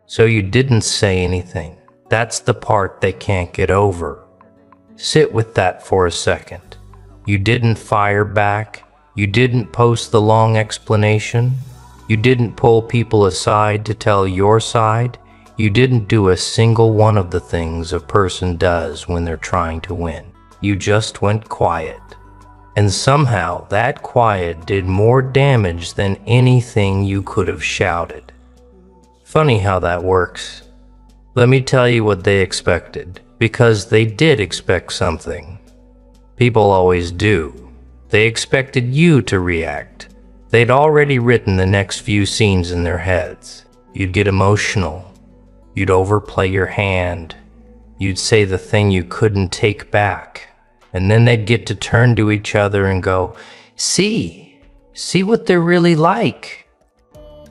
So you didn't say anything. That's the part they can't get over. Sit with that for a second. You didn't fire back. You didn't post the long explanation. You didn't pull people aside to tell your side. You didn't do a single one of the things a person does when they're trying to win. You just went quiet. And somehow that quiet did more damage than anything you could have shouted. Funny how that works. Let me tell you what they expected, because they did expect something. People always do. They expected you to react. They'd already written the next few scenes in their heads. You'd get emotional. You'd overplay your hand. You'd say the thing you couldn't take back. And then they'd get to turn to each other and go, see what they're really like.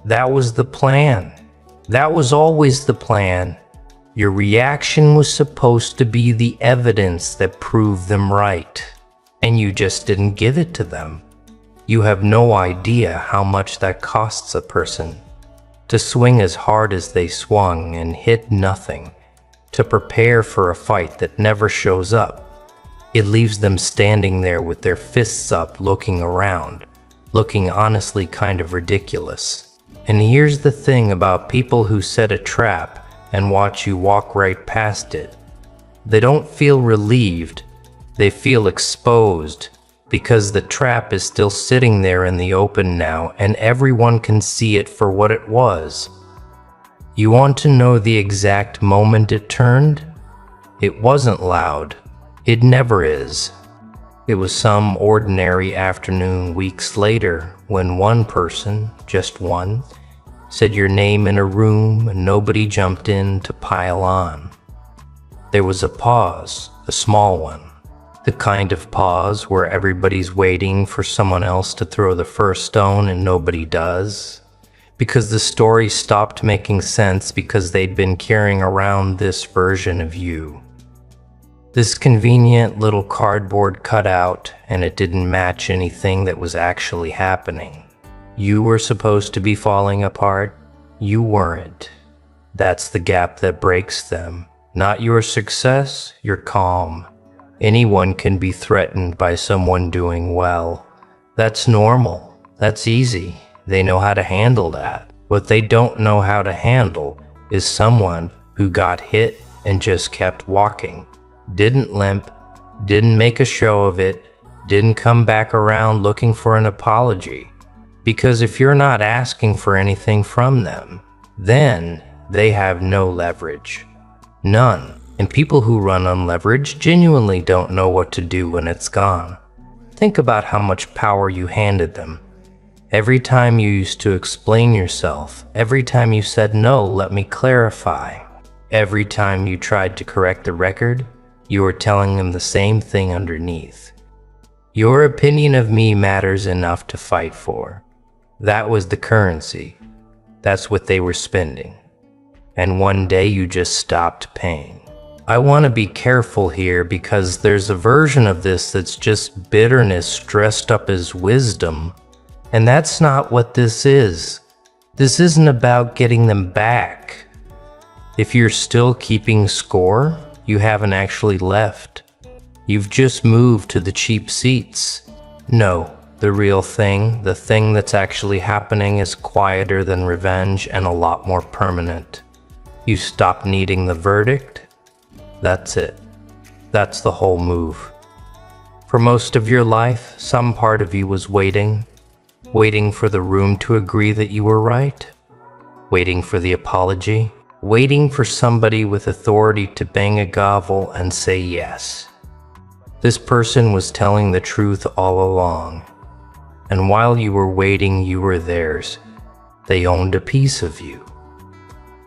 That was the plan. That was always the plan. Your reaction was supposed to be the evidence that proved them right. And you just didn't give it to them. You have no idea how much that costs a person. To swing as hard as they swung and hit nothing. To prepare for a fight that never shows up. It leaves them standing there with their fists up, looking around, looking honestly kind of ridiculous. And here's the thing about people who set a trap and watch you walk right past it. They don't feel relieved, they feel exposed, because the trap is still sitting there in the open now and everyone can see it for what it was. You want to know the exact moment it turned? It wasn't loud. It never is. It was some ordinary afternoon weeks later when one person, just one, said your name in a room and nobody jumped in to pile on. There was a pause, a small one. The kind of pause where everybody's waiting for someone else to throw the first stone and nobody does. Because the story stopped making sense because they'd been carrying around this version of you. This convenient little cardboard cutout, and it didn't match anything that was actually happening. You were supposed to be falling apart. You weren't. That's the gap that breaks them. Not your success, your calm. Anyone can be threatened by someone doing well. That's normal. That's easy. They know how to handle that. What they don't know how to handle is someone who got hit and just kept walking. Didn't limp, didn't make a show of it, didn't come back around looking for an apology. Because if you're not asking for anything from them, then they have no leverage. None. And people who run on leverage genuinely don't know what to do when it's gone. Think about how much power you handed them. Every time you used to explain yourself, every time you said no, let me clarify. Every time you tried to correct the record, you were telling them the same thing underneath. Your opinion of me matters enough to fight for. That was the currency. That's what they were spending. And one day you just stopped paying. I want to be careful here because there's a version of this that's just bitterness dressed up as wisdom. And that's not what this is. This isn't about getting them back. If you're still keeping score, you haven't actually left. You've just moved to the cheap seats. No, the real thing, the thing that's actually happening is quieter than revenge and a lot more permanent. You stop needing the verdict. That's it. That's the whole move. For most of your life, some part of you was waiting for the room to agree that you were right, waiting for the apology, waiting for somebody with authority to bang a gavel and say yes. This person was telling the truth all along, and while you were waiting, you were theirs. They owned a piece of you,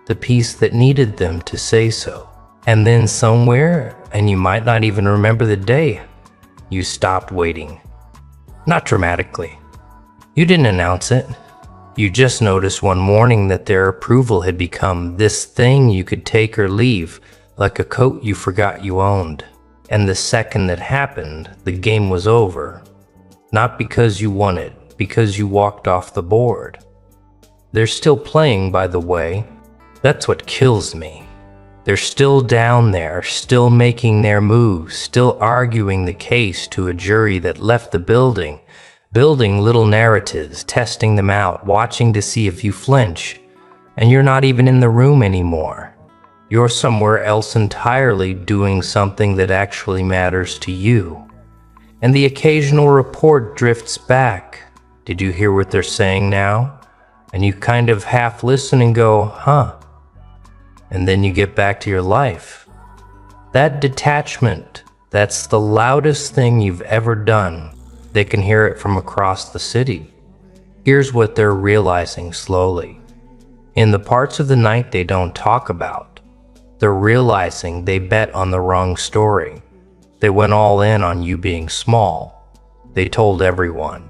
the piece that needed them to say so. And then somewhere, and you might not even remember the day, you stopped waiting. Not dramatically. You didn't announce it. You just noticed one morning that their approval had become this thing you could take or leave, like a coat you forgot you owned. And the second that happened, the game was over. Not because you won it, because you walked off the board. They're still playing, by the way. That's what kills me. They're still down there, still making their moves, still arguing the case to a jury that left the building, building little narratives, testing them out, watching to see if you flinch. And you're not even in the room anymore. You're somewhere else entirely doing something that actually matters to you. And the occasional report drifts back. Did you hear what they're saying now? And you kind of half listen and go, huh? And then you get back to your life. That detachment, that's the loudest thing you've ever done. They can hear it from across the city. Here's what they're realizing slowly. In the parts of the night they don't talk about, they're realizing they bet on the wrong story. They went all in on you being small. They told everyone.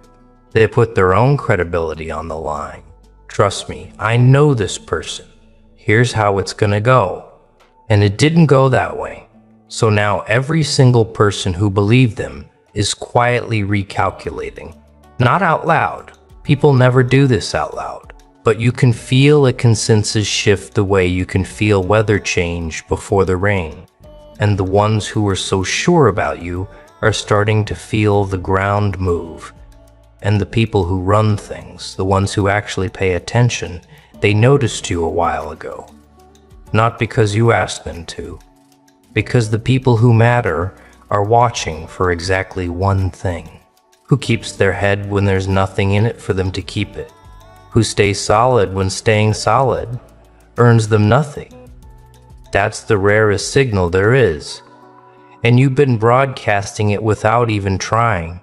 They put their own credibility on the line. Trust me, I know this person. Here's how it's gonna go. And it didn't go that way. So now every single person who believed them is quietly recalculating. Not out loud. People never do this out loud. But you can feel a consensus shift the way you can feel weather change before the rain. And the ones who were so sure about you are starting to feel the ground move. And the people who run things, the ones who actually pay attention, they noticed you a while ago. Not because you asked them to. Because the people who matter are watching for exactly one thing. Who keeps their head when there's nothing in it for them to keep it? Who stays solid when staying solid earns them nothing? That's the rarest signal there is. And you've been broadcasting it without even trying.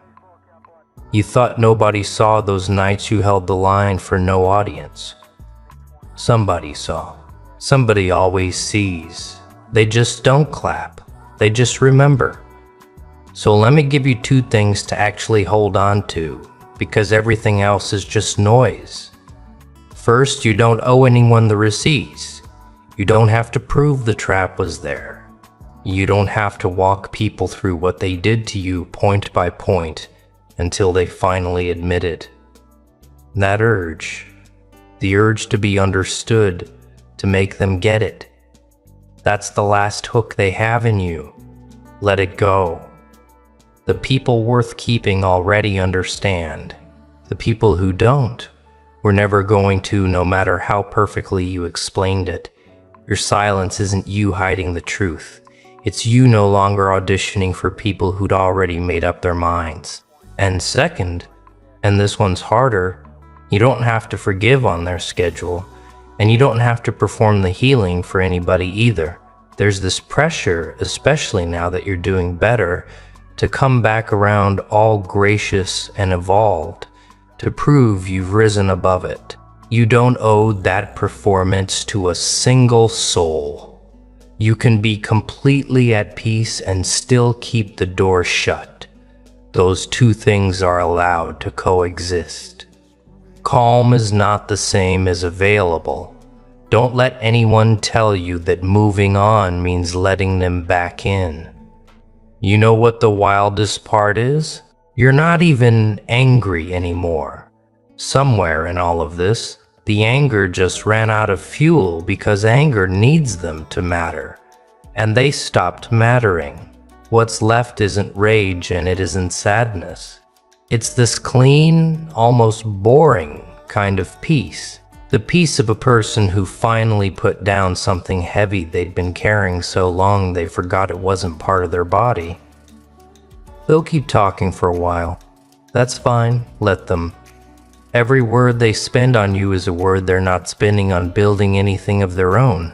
You thought nobody saw those nights you held the line for no audience. Somebody saw. Somebody always sees. They just don't clap. They just remember. So let me give you two things to actually hold on to, because everything else is just noise. First, you don't owe anyone the receipts. You don't have to prove the trap was there. You don't have to walk people through what they did to you point by point until they finally admit it. That urge, the urge to be understood, to make them get it. That's the last hook they have in you. Let it go. The people worth keeping already understand. The people who don't were never going to, no matter how perfectly you explained it. Your silence isn't you hiding the truth. It's you no longer auditioning for people who'd already made up their minds. And second, and this one's harder, you don't have to forgive on their schedule, and you don't have to perform the healing for anybody either. There's this pressure, especially now that you're doing better, to come back around all gracious and evolved, to prove you've risen above it. You don't owe that performance to a single soul. You can be completely at peace and still keep the door shut. Those two things are allowed to coexist. Calm is not the same as available. Don't let anyone tell you that moving on means letting them back in. You know what the wildest part is? You're not even angry anymore. Somewhere in all of this, the anger just ran out of fuel because anger needs them to matter. And they stopped mattering. What's left isn't rage and it isn't sadness. It's this clean, almost boring kind of peace. The peace of a person who finally put down something heavy they'd been carrying so long they forgot it wasn't part of their body. They'll keep talking for a while. That's fine, let them. Every word they spend on you is a word they're not spending on building anything of their own.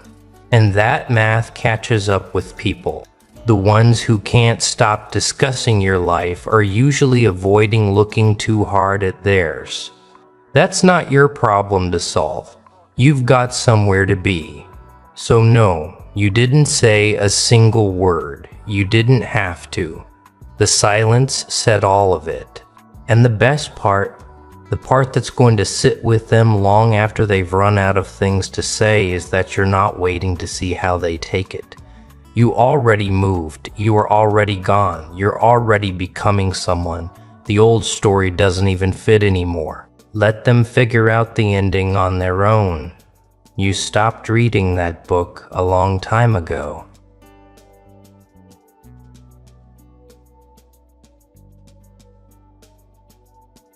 And that math catches up with people. The ones who can't stop discussing your life are usually avoiding looking too hard at theirs. That's not your problem to solve. You've got somewhere to be. So no, you didn't say a single word. You didn't have to. The silence said all of it. And the best part, the part that's going to sit with them long after they've run out of things to say, is that you're not waiting to see how they take it. You already moved. You are already gone. You're already becoming someone. The old story doesn't even fit anymore. Let them figure out the ending on their own. You stopped reading that book a long time ago.